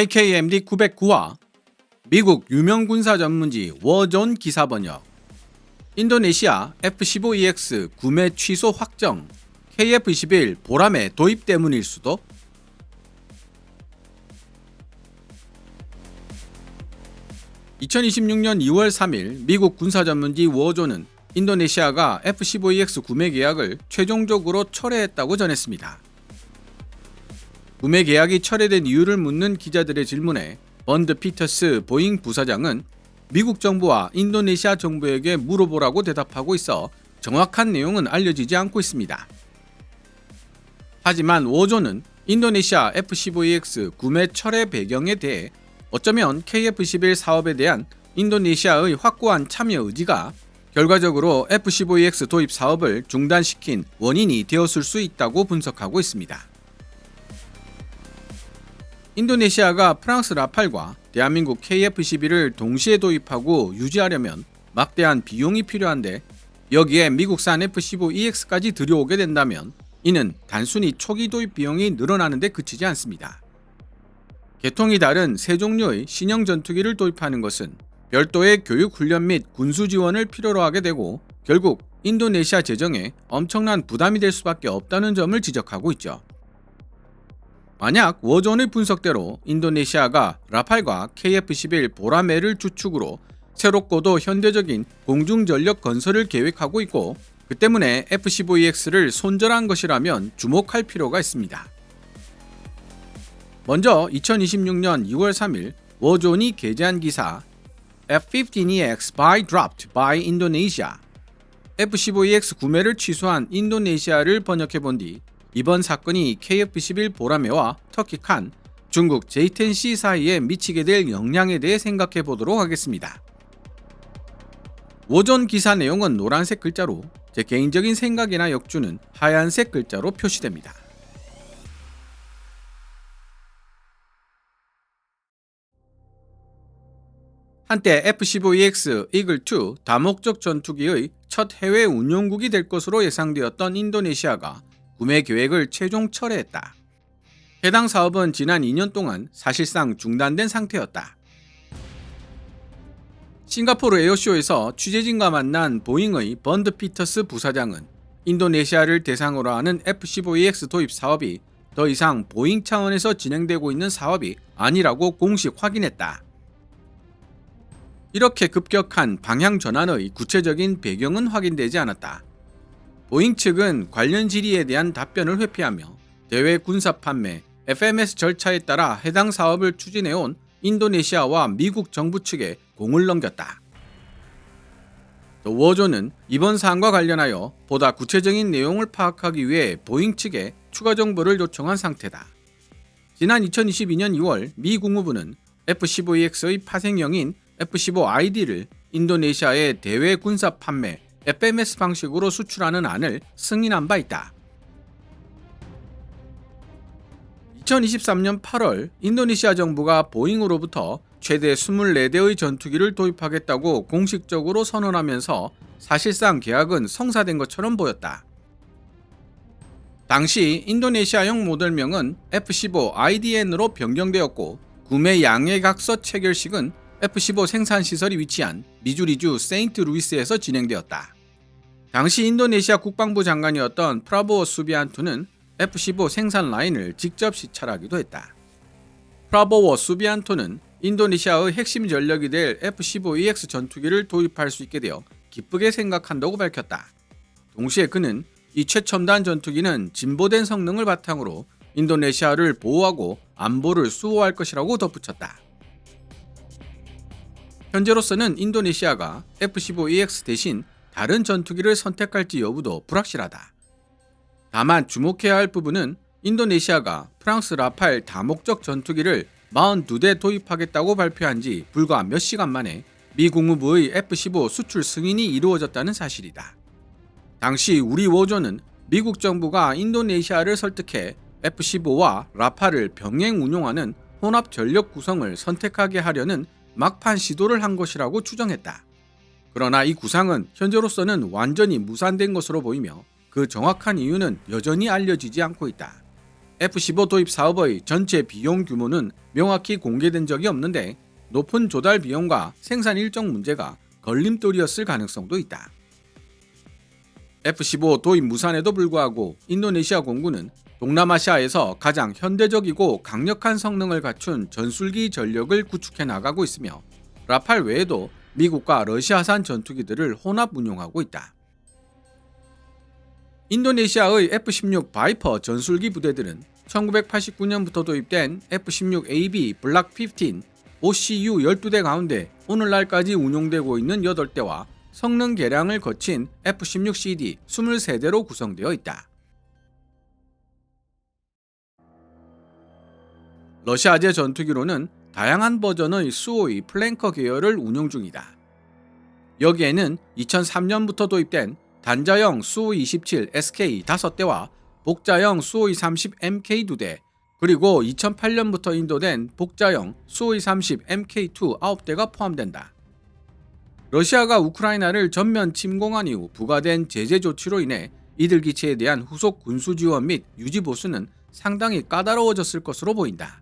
KKMD 909화 미국 유명 군사 전문지 워존 기사 번역. 인도네시아 F-15EX 구매 취소 확정, KF-21 보람의 도입 때문일 수도? (2026년 2월 3일) 미국 군사 전문지 워존은 인도네시아가 F-15EX 구매 계약을 최종적으로 철회했다고 전했습니다. 구매 계약이 철회된 이유를 묻는 기자들의 질문에 번드 피터스 보잉 부사장은 미국 정부와 인도네시아 정부에게 물어보라고 대답하고 있어 정확한 내용은 알려지지 않고 있습니다. 하지만 워존은 인도네시아 F-15EX 구매 철회 배경에 대해 어쩌면 KF-21 사업에 대한 인도네시아의 확고한 참여 의지가 결과적으로 F-15EX 도입 사업을 중단시킨 원인이 되었을 수 있다고 분석하고 있습니다. 인도네시아가 프랑스 라팔과 대한민국 KF-21을 동시에 도입하고 유지하려면 막대한 비용이 필요한데 여기에 미국산 F-15EX까지 들여오게 된다면 이는 단순히 초기 도입 비용이 늘어나는 데 그치지 않습니다. 계통이 다른 세 종류의 신형 전투기를 도입하는 것은 별도의 교육 훈련 및 군수 지원을 필요로 하게 되고 결국 인도네시아 재정에 엄청난 부담이 될 수밖에 없다는 점을 지적하고 있죠. 만약 워존의 분석대로 인도네시아가 라팔과 KF-21 보라매를 주축으로 새롭고도 현대적인 공중전력 건설을 계획하고 있고 그 때문에 F-15EX를 손절한 것이라면 주목할 필요가 있습니다. 먼저 2026년 2월 3일 워존이 게재한 기사 F-15EX buy dropped by Indonesia, F-15EX 구매를 취소한 인도네시아를 번역해본 뒤 이번 사건이 KF-21 보라매와 터키 칸, 중국 J-10C 사이에 미치게 될 영향에 대해 생각해 보도록 하겠습니다. 워존 기사 내용은 노란색 글자로, 제 개인적인 생각이나 역주는 하얀색 글자로 표시됩니다. 한때 F-15EX 이글2 다목적 전투기의 첫 해외 운용국이 될 것으로 예상되었던 인도네시아가 구매 계획을 최종 철회했다. 해당 사업은 지난 2년 동안 사실상 중단된 상태였다. 싱가포르 에어쇼에서 취재진과 만난 보잉의 번드 피터스 부사장은 인도네시아를 대상으로 하는 F-15EX 도입 사업이 더 이상 보잉 차원에서 진행되고 있는 사업이 아니라고 공식 확인했다. 이렇게 급격한 방향 전환의 구체적인 배경은 확인되지 않았다. 보잉 측은 관련 질의에 대한 답변을 회피하며 대외 군사 판매 FMS 절차에 따라 해당 사업을 추진해온 인도네시아와 미국 정부 측에 공을 넘겼다. 또 워존은 이번 사안과 관련하여 보다 구체적인 내용을 파악하기 위해 보잉 측에 추가 정보를 요청한 상태다. 지난 2022년 2월 미 국무부는 F-15EX의 파생형인 F-15ID를 인도네시아의 대외 군사 판매 FMS 방식으로 수출하는 안을 승인한 바 있다. 2023년 8월 인도네시아 정부가 보잉으로부터 최대 24대의 전투기를 도입하겠다고 공식적으로 선언하면서 사실상 계약은 성사된 것처럼 보였다. 당시 인도네시아형 모델명은 F-15IDN으로 변경되었고 구매 양해각서 체결식은 F-15 생산시설이 위치한 미주리주 세인트루이스에서 진행되었다. 당시 인도네시아 국방부 장관이었던 프라보워 수비안토는 F-15 생산 라인을 직접 시찰하기도 했다. 프라보워 수비안토는 인도네시아의 핵심 전력이 될 F-15EX 전투기를 도입할 수 있게 되어 기쁘게 생각한다고 밝혔다. 동시에 그는 이 최첨단 전투기는 진보된 성능을 바탕으로 인도네시아를 보호하고 안보를 수호할 것이라고 덧붙였다. 현재로서는 인도네시아가 F-15EX 대신 다른 전투기를 선택할지 여부도 불확실하다. 다만 주목해야 할 부분은 인도네시아가 프랑스 라팔 다목적 전투기를 42대 도입하겠다고 발표한 지 불과 몇 시간 만에 미 국무부의 F-15 수출 승인이 이루어졌다는 사실이다. 당시 우리 워존은 미국 정부가 인도네시아를 설득해 F-15와 라팔을 병행 운용하는 혼합 전력 구성을 선택하게 하려는 막판 시도를 한 것이라고 추정했다. 그러나 이 구상은 현재로서는 완전히 무산된 것으로 보이며 그 정확한 이유는 여전히 알려지지 않고 있다. F-15 도입 사업의 전체 비용 규모는 명확히 공개된 적이 없는데 높은 조달 비용과 생산 일정 문제가 걸림돌이었을 가능성도 있다. F-15 도입 무산에도 불구하고 인도네시아 공군은 동남아시아에서 가장 현대적이고 강력한 성능을 갖춘 전술기 전력을 구축해 나가고 있으며 라팔 외에도 미국과 러시아산 전투기들을 혼합 운용하고 있다. 인도네시아의 F-16 바이퍼 전술기 부대들은 1989년부터 도입된 F-16AB 블락 15 OCU 12대 가운데 오늘날까지 운용되고 있는 8대와 성능 개량을 거친 F-16CD 23대로 구성되어 있다. 러시아제 전투기로는 다양한 버전의 수호이 플랭커 계열을 운용 중이다. 여기에는 2003년부터 도입된 단자형 수호이 27 SK 5대와 복자형 수호이 30 MK 2대, 그리고 2008년부터 인도된 복자형 수호이 30 MK2 9대가 포함된다. 러시아가 우크라이나를 전면 침공한 이후 부과된 제재 조치로 인해 이들 기체에 대한 후속 군수 지원 및 유지 보수는 상당히 까다로워졌을 것으로 보인다.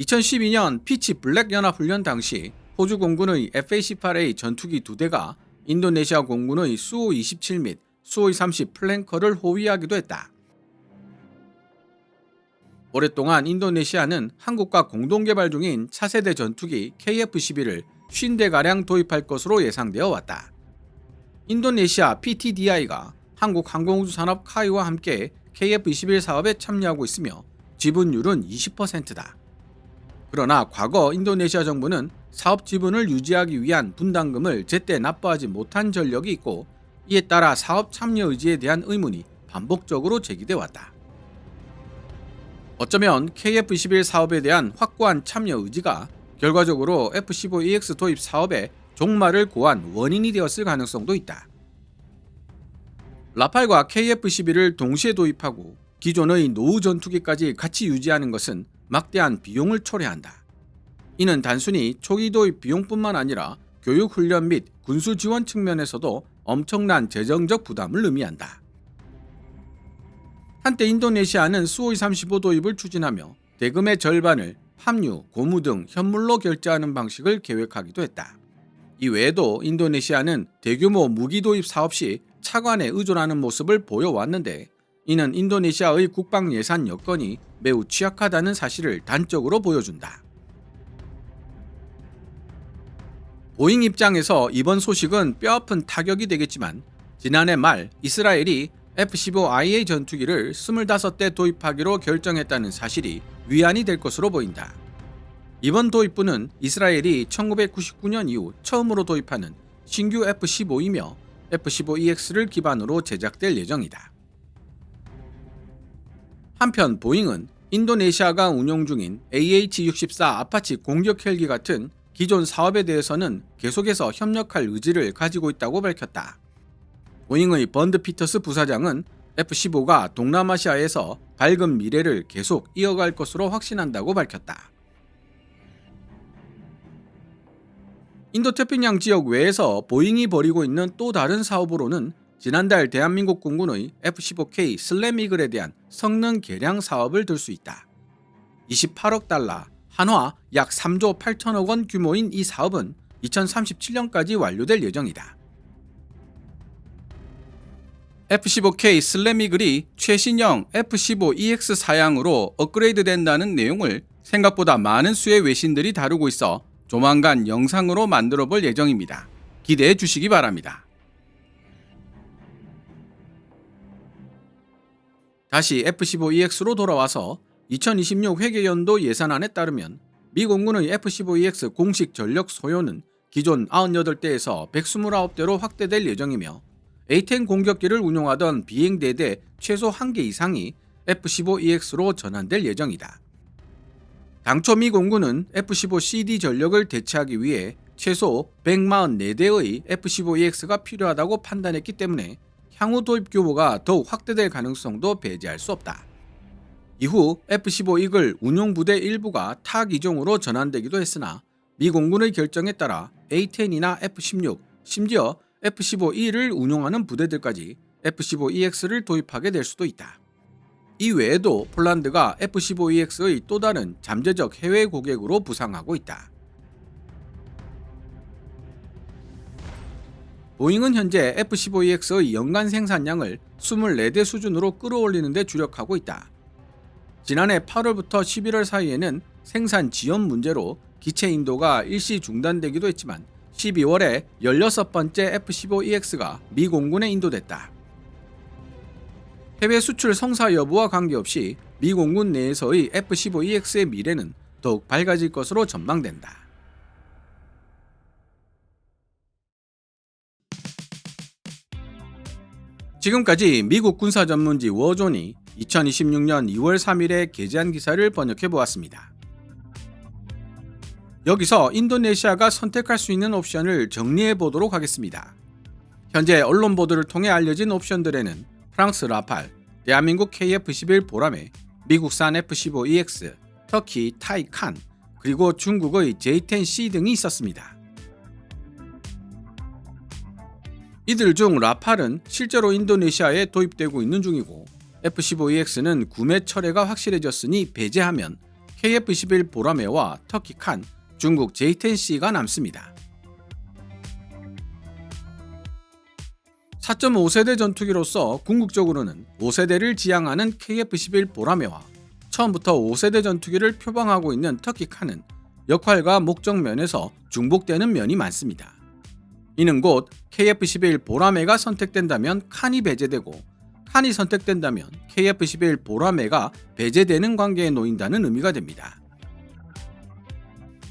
2012년 피치 블랙 연합훈련 당시 호주 공군의 FA-18A 전투기 2대가 인도네시아 공군의 수호 27 및 수호이 30 플랭커를 호위하기도 했다. 오랫동안 인도네시아는 한국과 공동 개발 중인 차세대 전투기 KF-11을 50대가량 도입할 것으로 예상되어 왔다. 인도네시아 PTDI가 한국항공우주산업 카이와 함께 KF-21 사업에 참여하고 있으며 지분율은 20%다. 그러나 과거 인도네시아 정부는 사업 지분을 유지하기 위한 분담금을 제때 납부하지 못한 전력이 있고, 이에 따라 사업 참여 의지에 대한 의문이 반복적으로 제기돼 왔다. 어쩌면 KF-21 사업에 대한 확고한 참여 의지가 결과적으로 F-15EX 도입 사업의 종말을 고한 원인이 되었을 가능성도 있다. 라팔과 KF-11을 동시에 도입하고 기존의 노후 전투기까지 같이 유지하는 것은 막대한 비용을 초래한다. 이는 단순히 초기 도입 비용뿐만 아니라 교육 훈련 및 군수 지원 측면에서도 엄청난 재정적 부담을 의미한다. 한때 인도네시아는 수호이 35 도입을 추진하며 대금의 절반을 함유, 고무 등 현물로 결제하는 방식을 계획하기도 했다. 이외에도 인도네시아는 대규모 무기 도입 사업 시 차관에 의존하는 모습을 보여왔는데, 이는 인도네시아의 국방 예산 여건이 매우 취약하다는 사실을 단적으로 보여준다. 보잉 입장에서 이번 소식은 뼈아픈 타격이 되겠지만, 지난해 말 이스라엘이 F-15IA 전투기를 25대 도입하기로 결정했다는 사실이 위안이 될 것으로 보인다. 이번 도입부는 이스라엘이 1999년 이후 처음으로 도입하는 신규 F-15이며 F-15EX를 기반으로 제작될 예정이다. 한편 보잉은 인도네시아가 운용 중인 AH-64 아파치 공격 헬기 같은 기존 사업에 대해서는 계속해서 협력할 의지를 가지고 있다고 밝혔다. 보잉의 번드 피터스 부사장은 F-15가 동남아시아에서 밝은 미래를 계속 이어갈 것으로 확신한다고 밝혔다. 인도태평양 지역 외에서 보잉이 벌이고 있는 또 다른 사업으로는 지난달 대한민국 공군의 F-15K 슬램 이글에 대한 성능 개량 사업을 들 수 있다. 28억 달러, 한화 약 3조 8천억 원 규모인 이 사업은 2037년까지 완료될 예정이다. F-15K 슬램 이글이 최신형 F-15EX 사양으로 업그레이드 된다는 내용을 생각보다 많은 수의 외신들이 다루고 있어 조만간 영상으로 만들어 볼 예정입니다. 기대해 주시기 바랍니다. 다시 F-15EX로 돌아와서 2026 회계연도 예산안에 따르면 미 공군의 F-15EX 공식 전력 소요는 기존 98대에서 129대로 확대될 예정이며, A-10 공격기를 운용하던 비행대대 최소 1개 이상이 F-15EX로 전환될 예정이다. 당초 미 공군은 F-15CD 전력을 대체하기 위해 최소 144대의 F-15EX가 필요하다고 판단했기 때문에 향후 도입 규모가 더욱 확대될 가능성도 배제할 수 없다. 이후 F-15 이글 운용부대 일부가 타 기종으로 전환되기도 했으나 미 공군의 결정에 따라 A-10이나 F-16, 심지어 F-15E를 운용하는 부대들까지 F-15EX를 도입하게 될 수도 있다. 이 외에도 폴란드가 F-15EX의 또 다른 잠재적 해외 고객으로 부상하고 있다. 보잉은 현재 F-15EX의 연간 생산량을 24대 수준으로 끌어올리는 데 주력하고 있다. 지난해 8월부터 11월 사이에는 생산 지연 문제로 기체 인도가 일시 중단되기도 했지만 12월에 16번째 F-15EX가 미 공군에 인도됐다. 해외 수출 성사 여부와 관계없이 미 공군 내에서의 F-15EX의 미래는 더욱 밝아질 것으로 전망된다. 지금까지 미국 군사 전문지 워존이 2026년 2월 3일에 게재한 기사를 번역해 보았습니다. 여기서 인도네시아가 선택할 수 있는 옵션을 정리해 보도록 하겠습니다. 현재 언론 보도를 통해 알려진 옵션들에는 프랑스 라팔, 대한민국 KF-11 보라매, 미국산 F-15EX, 터키 타이칸, 그리고 중국의 J-10C 등이 있었습니다. 이들 중 라팔은 실제로 인도네시아에 도입되고 있는 중이고 F-15EX는 구매 철회가 확실해졌으니 배제하면 KF-11 보라매와 터키 칸, 중국 J-10C가 남습니다. 4.5세대 전투기로서 궁극적으로는 5세대를 지향하는 KF-11 보라매와 처음부터 5세대 전투기를 표방하고 있는 터키 칸은 역할과 목적 면에서 중복되는 면이 많습니다. 이는 곧 KF-11 보라매가 선택된다면 칸이 배제되고 칸이 선택된다면 KF-11 보라매가 배제되는 관계에 놓인다는 의미가 됩니다.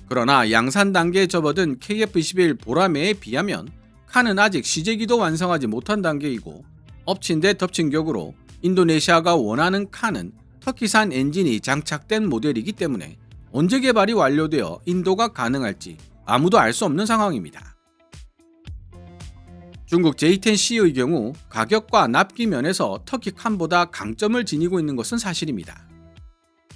그러나 양산 단계에 접어든 KF-11 보라매에 비하면 칸은 아직 시제기도 완성하지 못한 단계이고 엎친 데 덮친 격으로 인도네시아가 원하는 칸은 터키산 엔진이 장착된 모델이기 때문에 언제 개발이 완료되어 인도가 가능할지 아무도 알 수 없는 상황입니다. 중국 J-10C의 경우 가격과 납기 면에서 터키 칸보다 강점을 지니고 있는 것은 사실입니다.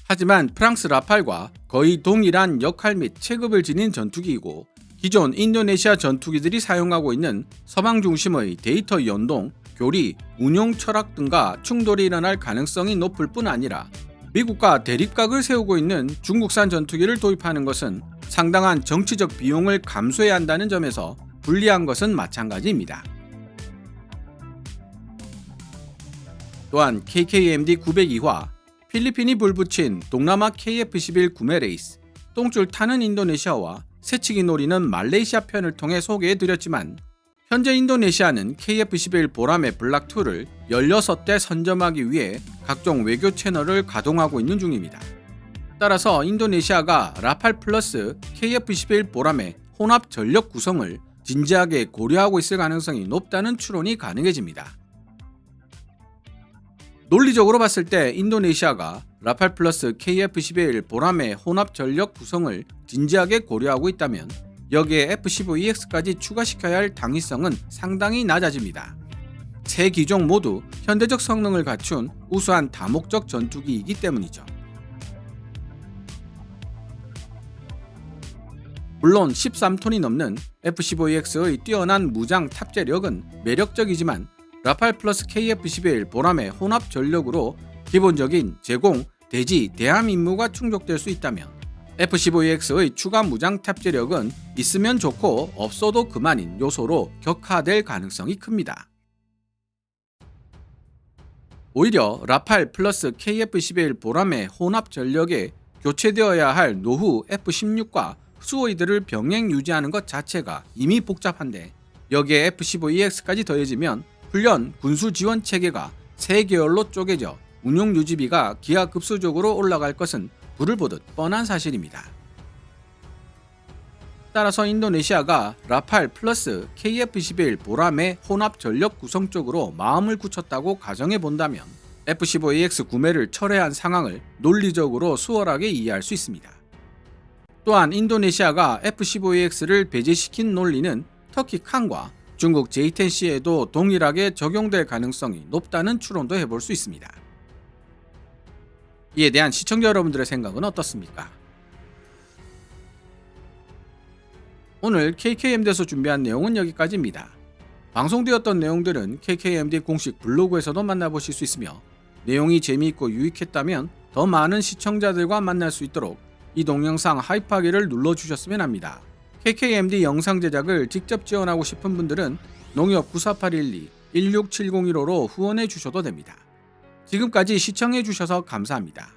하지만 프랑스 라팔과 거의 동일한 역할 및 체급을 지닌 전투기이고 기존 인도네시아 전투기들이 사용하고 있는 서방 중심의 데이터 연동, 교리, 운용 철학 등과 충돌이 일어날 가능성이 높을 뿐 아니라 미국과 대립각을 세우고 있는 중국산 전투기를 도입하는 것은 상당한 정치적 비용을 감수해야 한다는 점에서 불리한 것은 마찬가지입니다. 또한 KKMD 902화, 필리핀이 불붙인 동남아 KF-11 구매 레이스, 똥줄 타는 인도네시아와 새치기 노리는 말레이시아 편을 통해 소개해드렸지만 현재 인도네시아는 KF-11 보라매 블락2를 16대 선점하기 위해 각종 외교 채널을 가동하고 있는 중입니다. 따라서 인도네시아가 라팔 플러스 KF-11 보라매 혼합 전력 구성을 진지하게 고려하고 있을 가능성이 높다는 추론이 가능해집니다. 논리적으로 봤을 때 인도네시아가 라팔 플러스 KF-11 보라매 혼합 전력 구성을 진지하게 고려하고 있다면 여기에 F-15EX까지 추가시켜야 할 당위성은 상당히 낮아집니다. 세 기종 모두 현대적 성능을 갖춘 우수한 다목적 전투기이기 때문이죠. 물론 13톤이 넘는 F-15EX의 뛰어난 무장 탑재력은 매력적이지만 라팔 플러스 KF-11 보라매 혼합 전력으로 기본적인 제공, 대지, 대함 임무가 충족될 수 있다면 F-15EX의 추가 무장 탑재력은 있으면 좋고 없어도 그만인 요소로 격화될 가능성이 큽니다. 오히려 라팔 플러스 KF-11 보라매 혼합 전력에 교체되어야 할 노후 F-16과 수호이들을 병행 유지하는 것 자체가 이미 복잡한데 여기에 F-15EX까지 더해지면 훈련, 군수 지원 체계가 세 계열로 쪼개져 운용 유지비가 기하급수적으로 올라갈 것은 불을 보듯 뻔한 사실입니다. 따라서 인도네시아가 라팔 플러스 KF-11 보라매 혼합 전력 구성 쪽으로 마음을 굳혔다고 가정해 본다면 F-15EX 구매를 철회한 상황을 논리적으로 수월하게 이해할 수 있습니다. 또한 인도네시아가 F-15EX를 배제시킨 논리는 터키 칸과 중국 J-10C에도 동일하게 적용될 가능성이 높다는 추론도 해볼 수 있습니다. 이에 대한 시청자 여러분들의 생각은 어떻습니까? 오늘 KKMD에서 준비한 내용은 여기까지입니다. 방송되었던 내용들은 KKMD 공식 블로그에서도 만나보실 수 있으며 내용이 재미있고 유익했다면 더 많은 시청자들과 만날 수 있도록 이 동영상 하이프하기를 눌러주셨으면 합니다. KKMD 영상 제작을 직접 지원하고 싶은 분들은 농협 948112-16701호로 후원해 주셔도 됩니다. 지금까지 시청해 주셔서 감사합니다.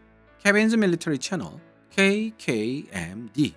케빈즈 밀리터리 채널 KKMD